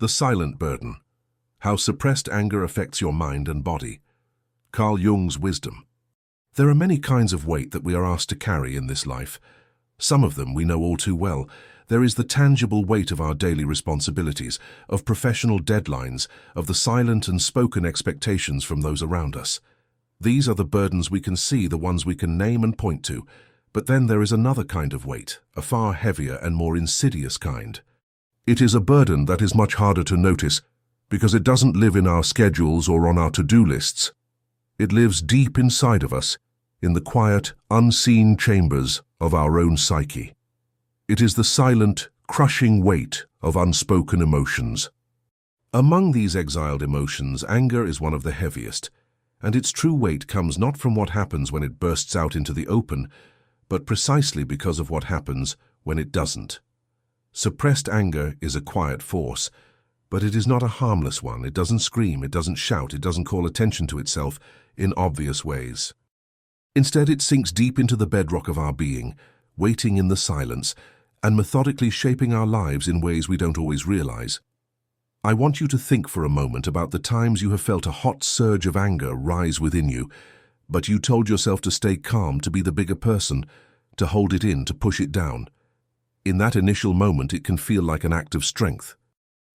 The silent burden. How suppressed anger affects your mind and body. Carl Jung's wisdom. There are many kinds of weight that we are asked to carry in this life. Some of them we know all too well. There is the tangible weight of our daily responsibilities, of professional deadlines, of the silent and spoken expectations from those around us. These are the burdens we can see, the ones we can name and point to. But then there is another kind of weight, a far heavier and more insidious kind. It is a burden that is much harder to notice because it doesn't live in our schedules or on our to-do lists. It lives deep inside of us, in the quiet, unseen chambers of our own psyche. It is the silent, crushing weight of unspoken emotions. Among these exiled emotions, anger is one of the heaviest, and its true weight comes not from what happens when it bursts out into the open, but precisely because of what happens when it doesn't. Suppressed anger is a quiet force, but it is not a harmless one. It doesn't scream, it doesn't shout, it doesn't call attention to itself in obvious ways. Instead, it sinks deep into the bedrock of our being, waiting in the silence, and methodically shaping our lives in ways we don't always realize. I want you to think for a moment about the times you have felt a hot surge of anger rise within you, but you told yourself to stay calm, to be the bigger person, to hold it in, to push it down. In that initial moment, it can feel like an act of strength.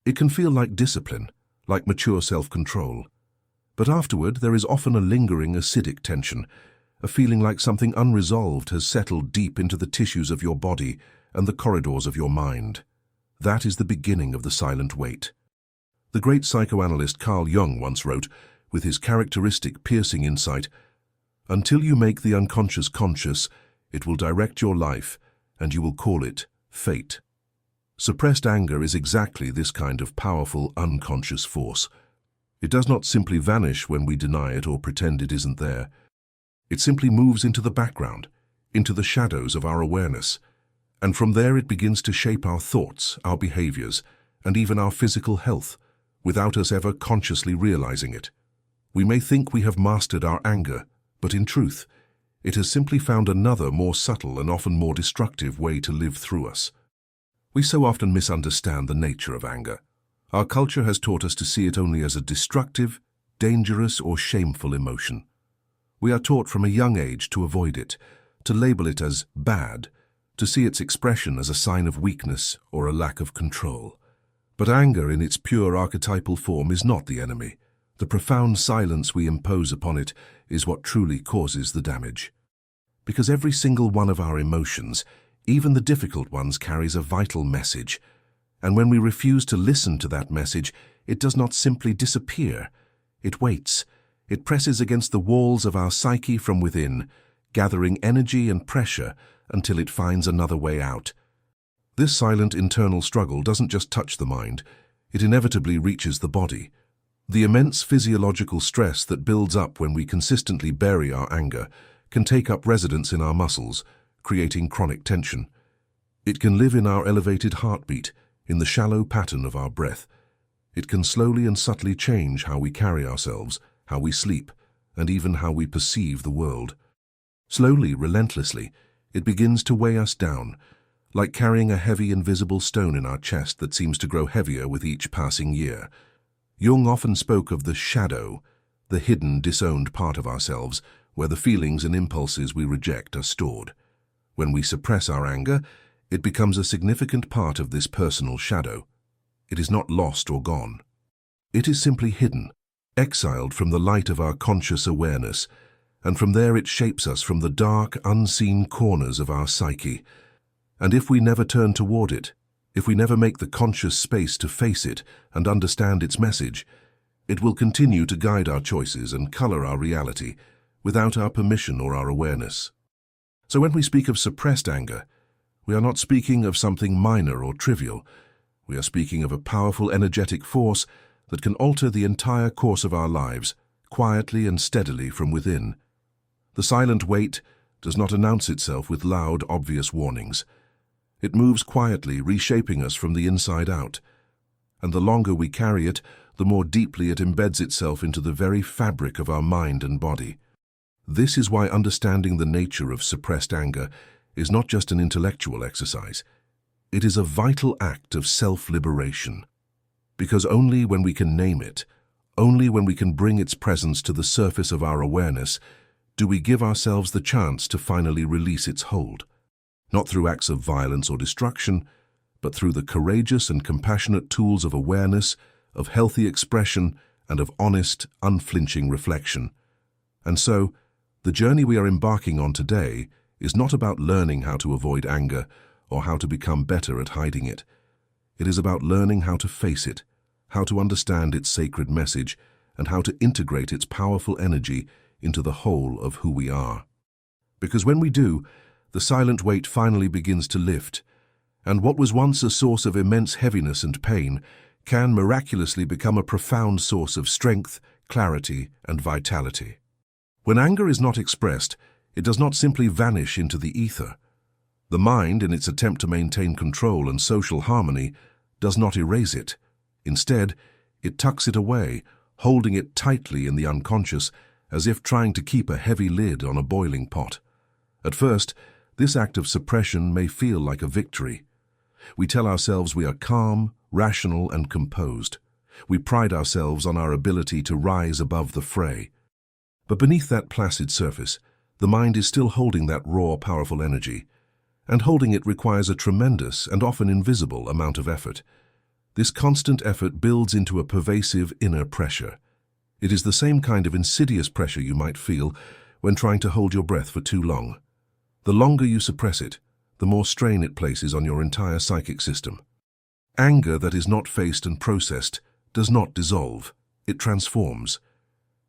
It can feel like discipline, like mature self-control. But afterward, there is often a lingering acidic tension, a feeling like something unresolved has settled deep into the tissues of your body and the corridors of your mind. That is the beginning of the silent weight. The great psychoanalyst Carl Jung once wrote, with his characteristic piercing insight, "Until you make the unconscious conscious, it will direct your life, and you will call it fate." Suppressed anger is exactly this kind of powerful, unconscious force. It does not simply vanish when we deny it or pretend it isn't there. It simply moves into the background, into the shadows of our awareness, and from there it begins to shape our thoughts, our behaviors, and even our physical health, without us ever consciously realizing it. We may think we have mastered our anger, but in truth, it has simply found another, more subtle and often more destructive way to live through us. We so often misunderstand the nature of anger. Our culture has taught us to see it only as a destructive, dangerous, or shameful emotion. We are taught from a young age to avoid it, to label it as bad, to see its expression as a sign of weakness or a lack of control. But anger in its pure archetypal form is not the enemy. The profound silence we impose upon it is what truly causes the damage. Because every single one of our emotions, even the difficult ones, carries a vital message. And when we refuse to listen to that message, it does not simply disappear. It waits. It presses against the walls of our psyche from within, gathering energy and pressure until it finds another way out. This silent internal struggle doesn't just touch the mind, it inevitably reaches the body. The immense physiological stress that builds up when we consistently bury our anger can take up residence in our muscles, creating chronic tension. It can live in our elevated heartbeat, in the shallow pattern of our breath. It can slowly and subtly change how we carry ourselves, how we sleep, and even how we perceive the world. Slowly, relentlessly, it begins to weigh us down, like carrying a heavy invisible stone in our chest that seems to grow heavier with each passing year. Jung often spoke of the shadow, the hidden, disowned part of ourselves, where the feelings and impulses we reject are stored. When we suppress our anger, it becomes a significant part of this personal shadow. It is not lost or gone. It is simply hidden, exiled from the light of our conscious awareness, and from there it shapes us from the dark, unseen corners of our psyche. And if we never turn toward it, if we never make the conscious space to face it and understand its message, it will continue to guide our choices and color our reality without our permission or our awareness. So when we speak of suppressed anger, we are not speaking of something minor or trivial. We are speaking of a powerful energetic force that can alter the entire course of our lives, quietly and steadily from within. The silent weight does not announce itself with loud, obvious warnings. It moves quietly, reshaping us from the inside out. And the longer we carry it, the more deeply it embeds itself into the very fabric of our mind and body. This is why understanding the nature of suppressed anger is not just an intellectual exercise. It is a vital act of self-liberation. Because only when we can name it, only when we can bring its presence to the surface of our awareness, do we give ourselves the chance to finally release its hold. Not through acts of violence or destruction, but through the courageous and compassionate tools of awareness, of healthy expression, and of honest, unflinching reflection. And so, the journey we are embarking on today is not about learning how to avoid anger or how to become better at hiding it. It is about learning how to face it, how to understand its sacred message, and how to integrate its powerful energy into the whole of who we are. Because when we do, the silent weight finally begins to lift, and what was once a source of immense heaviness and pain can miraculously become a profound source of strength, clarity, and vitality. When anger is not expressed, it does not simply vanish into the ether. The mind, in its attempt to maintain control and social harmony, does not erase it. Instead, it tucks it away, holding it tightly in the unconscious, as if trying to keep a heavy lid on a boiling pot. At first, this act of suppression may feel like a victory. We tell ourselves we are calm, rational, and composed. We pride ourselves on our ability to rise above the fray. But beneath that placid surface, the mind is still holding that raw, powerful energy. And holding it requires a tremendous and often invisible amount of effort. This constant effort builds into a pervasive inner pressure. It is the same kind of insidious pressure you might feel when trying to hold your breath for too long. The longer you suppress it, the more strain it places on your entire psychic system. Anger that is not faced and processed does not dissolve, it transforms.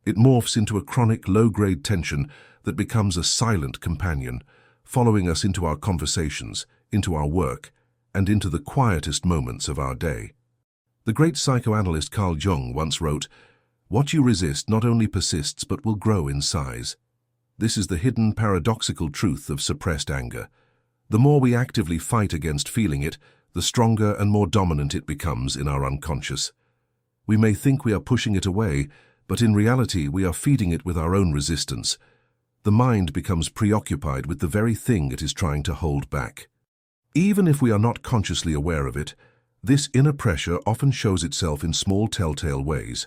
It morphs into a chronic low-grade tension that becomes a silent companion, following us into our conversations, into our work, and into the quietest moments of our day. The great psychoanalyst Jung once wrote, "What you resist not only persists but will grow in size." This is the hidden paradoxical truth of suppressed anger. The more we actively fight against feeling it, the stronger and more dominant it becomes in our unconscious. We may think we are pushing it away, but in reality we are feeding it with our own resistance. The mind becomes preoccupied with the very thing it is trying to hold back. Even if we are not consciously aware of it, this inner pressure often shows itself in small telltale ways.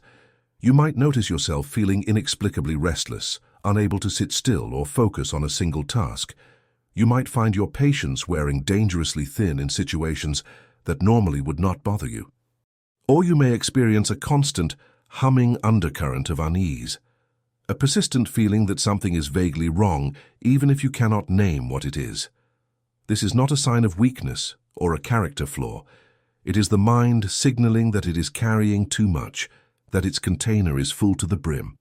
You might notice yourself feeling inexplicably restless, unable to sit still or focus on a single task. You might find your patience wearing dangerously thin in situations that normally would not bother you. Or you may experience a constant, humming undercurrent of unease, a persistent feeling that something is vaguely wrong, even if you cannot name what it is. This is not a sign of weakness or a character flaw. It is the mind signaling that it is carrying too much, that its container is full to the brim.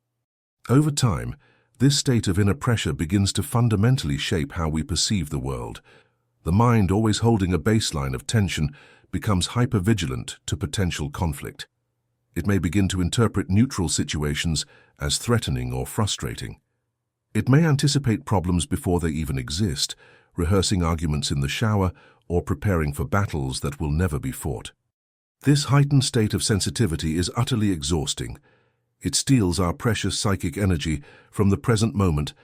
Over time, this state of inner pressure begins to fundamentally shape how we perceive the world. The mind, always holding a baseline of tension, becomes hypervigilant to potential conflict. It may begin to interpret neutral situations as threatening or frustrating. It may anticipate problems before they even exist, rehearsing arguments in the shower or preparing for battles that will never be fought. This heightened state of sensitivity is utterly exhausting. It steals our precious psychic energy from the present moment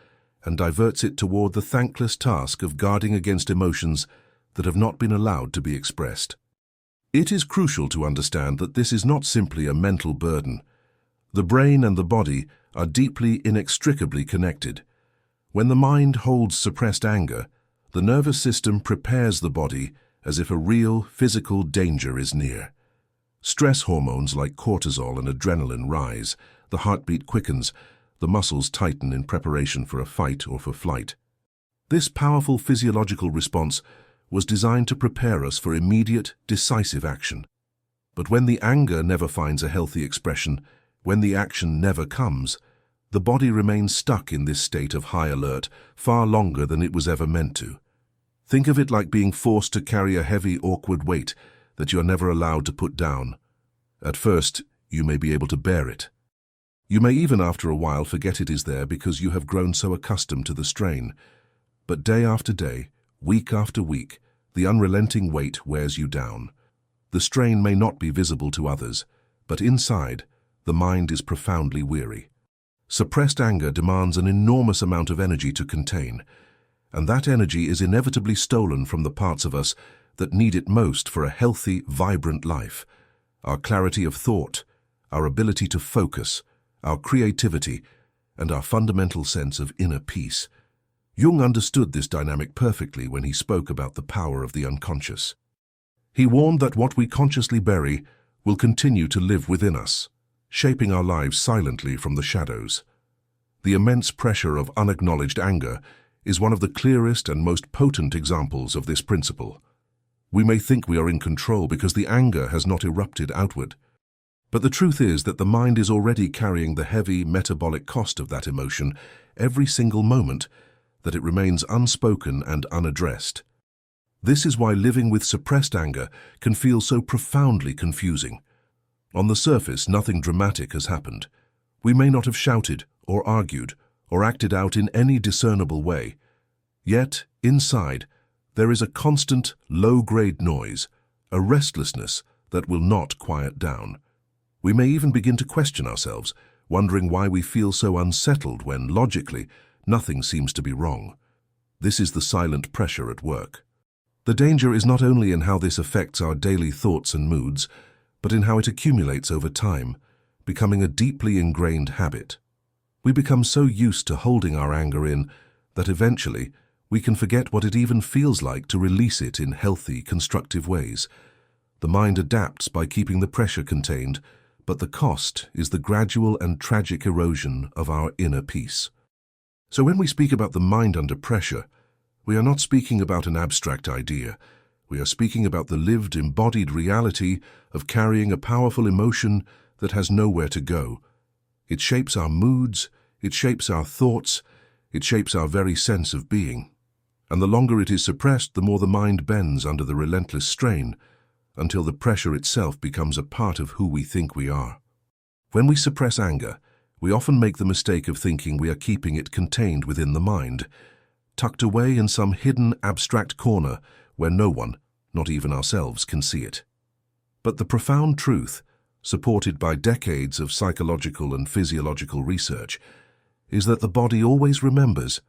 and diverts it toward the thankless task of guarding against emotions that have not been allowed to be expressed. It is crucial to understand that this is not simply a mental burden. The brain and the body are deeply, inextricably connected. When the mind holds suppressed anger, the nervous system prepares the body as if a real, physical danger is near. Stress hormones like cortisol and adrenaline rise, the heartbeat quickens, the muscles tighten in preparation for a fight or for flight. This powerful physiological response was designed to prepare us for immediate, decisive action. But when the anger never finds a healthy expression, when the action never comes, the body remains stuck in this state of high alert far longer than it was ever meant to. Think of it like being forced to carry a heavy, awkward weight that you are never allowed to put down. At first, you may be able to bear it. You may even after a while forget it is there because you have grown so accustomed to the strain. But day after day, week after week, the unrelenting weight wears you down. The strain may not be visible to others, but inside, the mind is profoundly weary. Suppressed anger demands an enormous amount of energy to contain, and that energy is inevitably stolen from the parts of us that need it most for a healthy, vibrant life. our clarity of thought, our ability to focus, our creativity, and our fundamental sense of inner peace. Jung understood this dynamic perfectly when he spoke about the power of the unconscious. He warned that what we consciously bury will continue to live within us, shaping our lives silently from the shadows. The immense pressure of unacknowledged anger is one of the clearest and most potent examples of this principle. We may think we are in control because the anger has not erupted outward. But the truth is that the mind is already carrying the heavy metabolic cost of that emotion every single moment that it remains unspoken and unaddressed. This is why living with suppressed anger can feel so profoundly confusing. On the surface, nothing dramatic has happened. We may not have shouted or argued or acted out in any discernible way. Yet, inside, there is a constant, low-grade noise, a restlessness that will not quiet down. We may even begin to question ourselves, wondering why we feel so unsettled when, logically, nothing seems to be wrong. This is the silent pressure at work. The danger is not only in how this affects our daily thoughts and moods, but in how it accumulates over time, becoming a deeply ingrained habit. We become so used to holding our anger in that eventually we can forget what it even feels like to release it in healthy, constructive ways. The mind adapts by keeping the pressure contained, but the cost is the gradual and tragic erosion of our inner peace. So when we speak about the mind under pressure, we are not speaking about an abstract idea. We are speaking about the lived, embodied reality of carrying a powerful emotion that has nowhere to go. It shapes our moods, it shapes our thoughts, it shapes our very sense of being. And the longer it is suppressed, the more the mind bends under the relentless strain, until the pressure itself becomes a part of who we think we are. When we suppress anger, we often make the mistake of thinking we are keeping it contained within the mind, tucked away in some hidden, abstract corner where no one, not even ourselves, can see it. But the profound truth, supported by decades of psychological and physiological research, is that the body always remembers.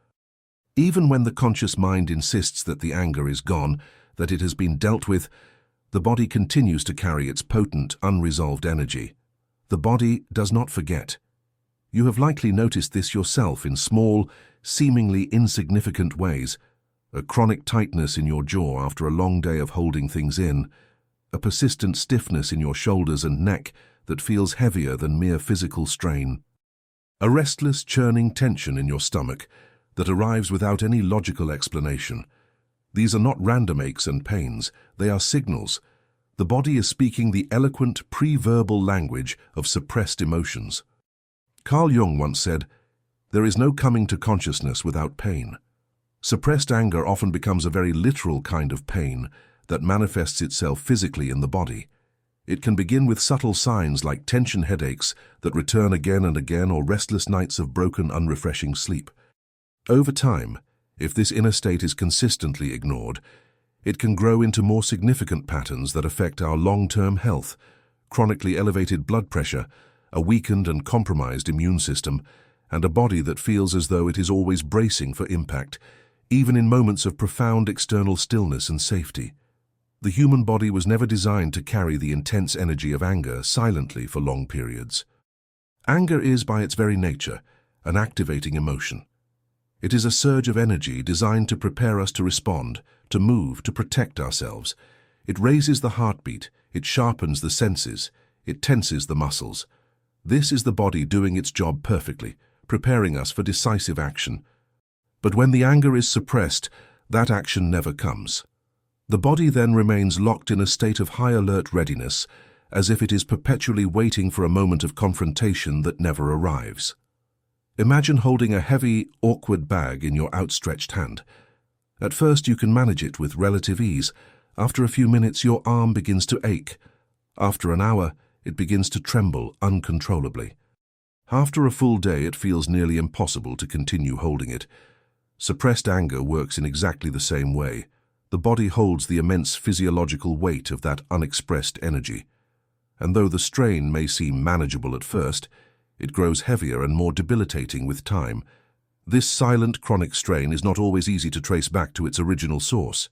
Even when the conscious mind insists that the anger is gone, that it has been dealt with, the body continues to carry its potent, unresolved energy. The body does not forget. You have likely noticed this yourself in small, seemingly insignificant ways. A chronic tightness in your jaw after a long day of holding things in, a persistent stiffness in your shoulders and neck that feels heavier than mere physical strain, a restless, churning tension in your stomach that arrives without any logical explanation. These are not random aches and pains, they are signals. The body is speaking the eloquent, pre-verbal language of suppressed emotions. Carl Jung once said, "There is no coming to consciousness without pain." Suppressed anger often becomes a very literal kind of pain that manifests itself physically in the body. It can begin with subtle signs like tension headaches that return again and again, or restless nights of broken, unrefreshing sleep. Over time, if this inner state is consistently ignored, it can grow into more significant patterns that affect our long-term health: chronically elevated blood pressure, a weakened and compromised immune system, and a body that feels as though it is always bracing for impact, even in moments of profound external stillness and safety. The human body was never designed to carry the intense energy of anger silently for long periods. Anger is, by its very nature, an activating emotion. It is a surge of energy designed to prepare us to respond, to move, to protect ourselves. It raises the heartbeat, it sharpens the senses, it tenses the muscles. This is the body doing its job perfectly, preparing us for decisive action. But when the anger is suppressed, that action never comes. The body then remains locked in a state of high alert readiness, as if it is perpetually waiting for a moment of confrontation that never arrives. Imagine holding a heavy, awkward bag in your outstretched hand. At first you can manage it with relative ease. After a few minutes your arm begins to ache. After an hour, it begins to tremble uncontrollably. After a full day, it feels nearly impossible to continue holding it. Suppressed anger works in exactly the same way. The body holds the immense physiological weight of that unexpressed energy. And though the strain may seem manageable at first, it grows heavier and more debilitating with time. This silent, chronic strain is not always easy to trace back to its original source.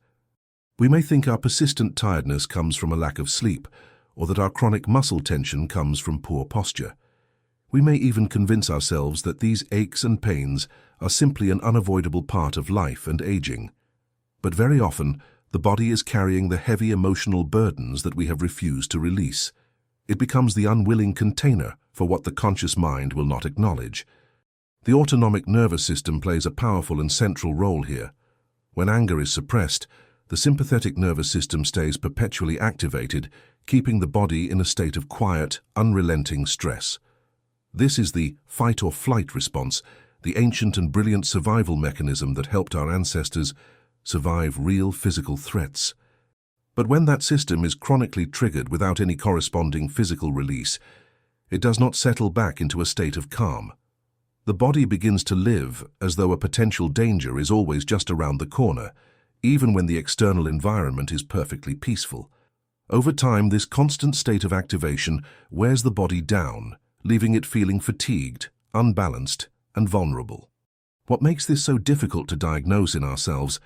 We may think our persistent tiredness comes from a lack of sleep, or that our chronic muscle tension comes from poor posture. We may even convince ourselves that these aches and pains are simply an unavoidable part of life and aging. But very often, the body is carrying the heavy emotional burdens that we have refused to release. It becomes the unwilling container for what the conscious mind will not acknowledge. The autonomic nervous system plays a powerful and central role here. When anger is suppressed, the sympathetic nervous system stays perpetually activated, keeping the body in a state of quiet, unrelenting stress. This is the fight-or-flight response, the ancient and brilliant survival mechanism that helped our ancestors survive real physical threats. But when that system is chronically triggered without any corresponding physical release, it does not settle back into a state of calm. The body begins to live as though a potential danger is always just around the corner, even when the external environment is perfectly peaceful. Over time, this constant state of activation wears the body down, leaving it feeling fatigued, unbalanced, and vulnerable. What makes this so difficult to diagnose in ourselves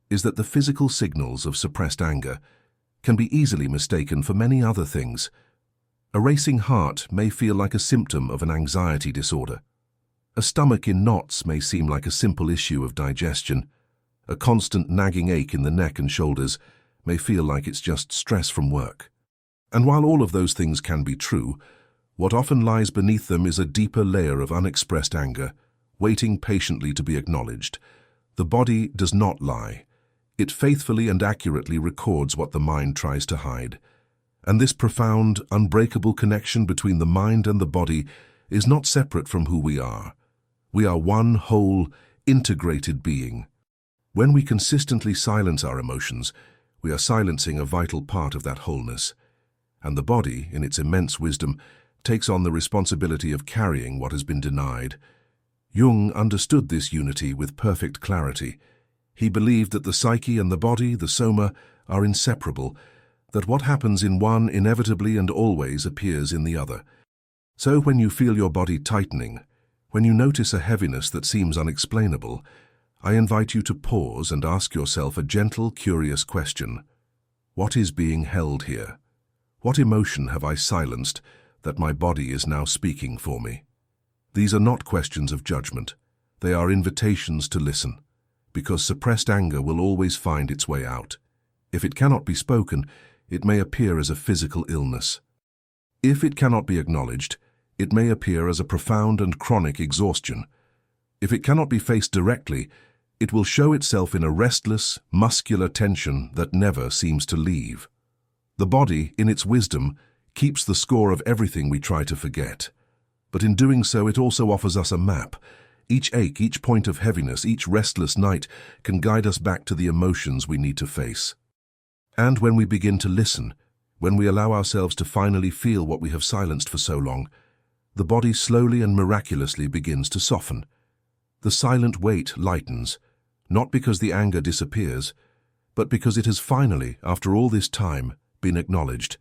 is that the physical signals of suppressed anger can be easily mistaken for many other things. A racing heart may feel like a symptom of an anxiety disorder. A stomach in knots may seem like a simple issue of digestion. A constant nagging ache in the neck and shoulders may feel like it's just stress from work. And while all of those things can be true, what often lies beneath them is a deeper layer of unexpressed anger, waiting patiently to be acknowledged. The body does not lie. It faithfully and accurately records what the mind tries to hide. And this profound, unbreakable connection between the mind and the body is not separate from who we are. We are one whole, integrated being. When we consistently silence our emotions, we are silencing a vital part of that wholeness. And the body, in its immense wisdom, takes on the responsibility of carrying what has been denied. Jung understood this unity with perfect clarity. He believed that the psyche and the body, the soma, are inseparable, that what happens in one inevitably and always appears in the other. So when you feel your body tightening, when you notice a heaviness that seems unexplainable, I invite you to pause and ask yourself a gentle, curious question. What is being held here? What emotion have I silenced that my body is now speaking for me? These are not questions of judgment. They are invitations to listen, because suppressed anger will always find its way out. If it cannot be spoken, it may appear as a physical illness. If it cannot be acknowledged, it may appear as a profound and chronic exhaustion. If it cannot be faced directly, it will show itself in a restless, muscular tension that never seems to leave. The body, in its wisdom, keeps the score of everything we try to forget. But in doing so, it also offers us a map. Each ache, each point of heaviness, each restless night can guide us back to the emotions we need to face. And when we begin to listen, when we allow ourselves to finally feel what we have silenced for so long, the body slowly and miraculously begins to soften. The silent weight lightens, not because the anger disappears, but because it has finally, after all this time, been acknowledged.